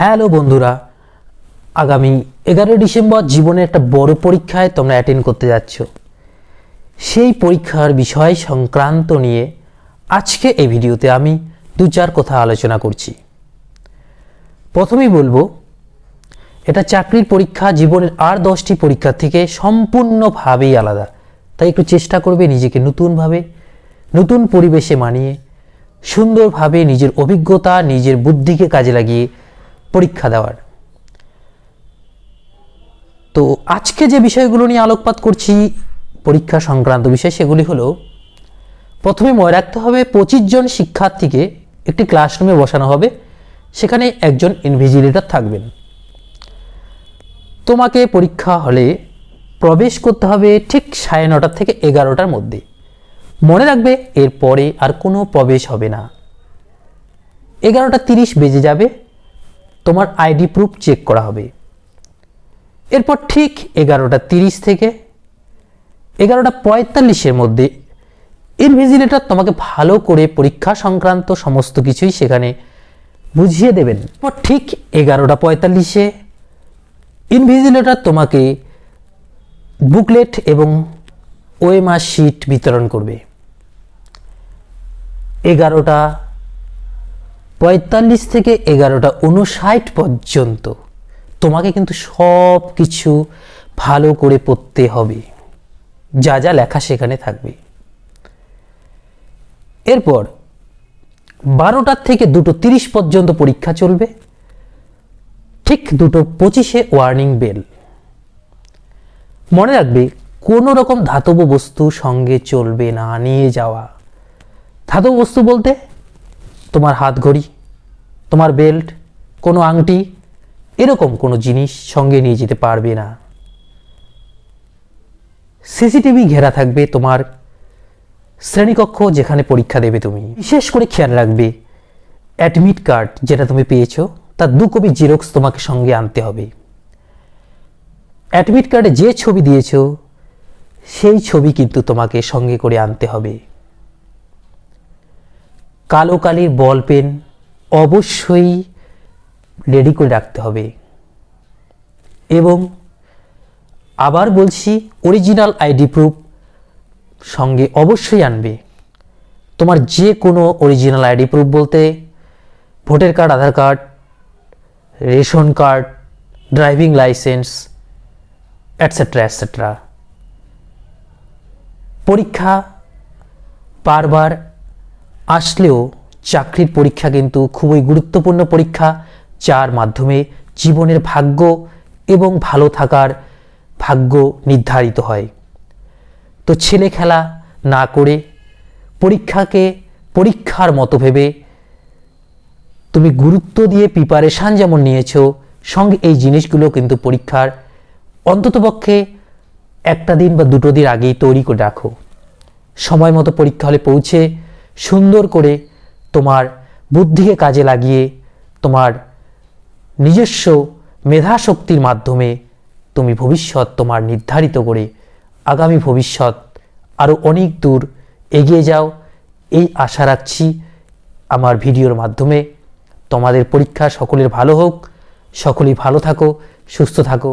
Hello বন্ধুরা, আগামী 11 December জীবনের একটা বড় পরীক্ষায় তোমরা অ্যাটেন্ড করতে যাচ্ছ। সেই পরীক্ষার বিষয় সংক্রান্ত নিয়ে আজকে এই ভিডিওতে আমি দু চার কথা আলোচনা করছি। প্রথমেই বলবো, এটা চাকরির পরীক্ষা জীবনের আর 10টি পরীক্ষা থেকে সম্পূর্ণভাবেই আলাদা। তাই একটু চেষ্টা করবে নিজেকে নতুনভাবে, নতুন পরিবেশে মানিয়ে সুন্দরভাবে নিজের অভিজ্ঞতা, নিজের বুদ্ধিকে কাজে লাগিয়ে পরীক্ষা দেওয়ার। তো আজকে যে বিষয়গুলো নিয়ে আলোকপাত করছি পরীক্ষা সংক্রান্ত বিষয়, সেগুলি হলো, প্রথমে মনে রাখতে হবে 25 জন শিক্ষার্থীকে একটি ক্লাসরুমে বসানো হবে, সেখানে একজন ইনভিজিলেটর থাকবেন। তোমাকে পরীক্ষা হলে প্রবেশ করতে হবে ঠিক 9:30 থেকে 11টার মধ্যে। মনে রাখবে এর পরে আর কোনো প্রবেশ হবে না। 11:30 বেজে যাবে, তোমার আইডি প্রুফ চেক করা হবে। এরপর ঠিক 11:30 থেকে 11:45-এর মধ্যে ইনভিজিলেটর তোমাকে ভালো করে পরীক্ষা সংক্রান্ত সমস্ত কিছুই সেখানে বুঝিয়ে দেবেন। এরপর ঠিক 11:45-এ ইনভিজিলেটর তোমাকে বুকলেট এবং ওএমআর শিট বিতরণ করবে। 11:45 থেকে 11:59 পর্যন্ত তোমাকে কিন্তু সব কিছু ভালো করে পড়তে হবে, যা যা লেখা সেখানে থাকবে। এরপর 12টা থেকে 2:30 পর্যন্ত পরীক্ষা চলবে। ঠিক 2:25-এ ওয়ার্নিং বেল। মনে রাখবে কোনো রকম ধাতব বস্তু সঙ্গে চলবে না নিয়ে যাওয়া। ধাতব বস্তু বলতে তোমার হাত ঘড়ি, তোমার বেল্ট, কোনো আংটি, এরকম কোনো জিনিস সঙ্গে নিয়ে যেতে পারবে না। সিসিটিভি ঘেরা থাকবে তোমার শ্রেণীকক্ষ যেখানে পরীক্ষা দেবে তুমি। বিশেষ করে খেয়াল রাখবে, অ্যাডমিট কার্ড যেটা তুমি পেয়েছো তার 2 কপি জেরক্স তোমাকে সঙ্গে আনতে হবে। অ্যাডমিট কার্ডে যে ছবি দিয়েছো সেই ছবি কিন্তু তোমাকে সঙ্গে করে আনতে হবে। কালো কালির বল পেন অবশ্যই রেডি করে রাখতে হবে। এবং আবার বলছি, অরিজিনাল আইডি প্রুফ সঙ্গে অবশ্যই আনবে। তোমার যে কোনো অরিজিনাল আইডি প্রুফ বলতে voter card, Aadhaar card, ration card, driving licence, etcetera etcetera. পরীক্ষা বারবার আসলেও চাকরির পরীক্ষা কিন্তু খুবই গুরুত্বপূর্ণ পরীক্ষা, যার মাধ্যমে জীবনের ভাগ্য এবং ভালো থাকার ভাগ্য নির্ধারিত হয়। তো ছেলে খেলা না করে পরীক্ষাকে পরীক্ষার মতো ভেবে তুমি গুরুত্ব দিয়ে প্রিপারেশান যেমন নিয়েছো, সঙ্গে এই জিনিসগুলো কিন্তু পরীক্ষার অন্ততপক্ষে 1টা দিন বা 2টো দিন আগেই তৈরি করে রাখো। সময় মতো পরীক্ষা হলে পৌঁছে সুন্দর করে তোমার বুদ্ধিকে কাজে লাগিয়ে তোমার নিজস্ব মেধাশক্তির মাধ্যমে তুমি ভবিষ্যৎ তোমার নির্ধারিত করে আগামী ভবিষ্যৎ আরও অনেক দূর এগিয়ে যাও, এই আশা রাখছি আমার ভিডিওর মাধ্যমে। তোমাদের পরীক্ষা সকলের ভালো হোক, সকলেই ভালো থাকো, সুস্থ থাকো।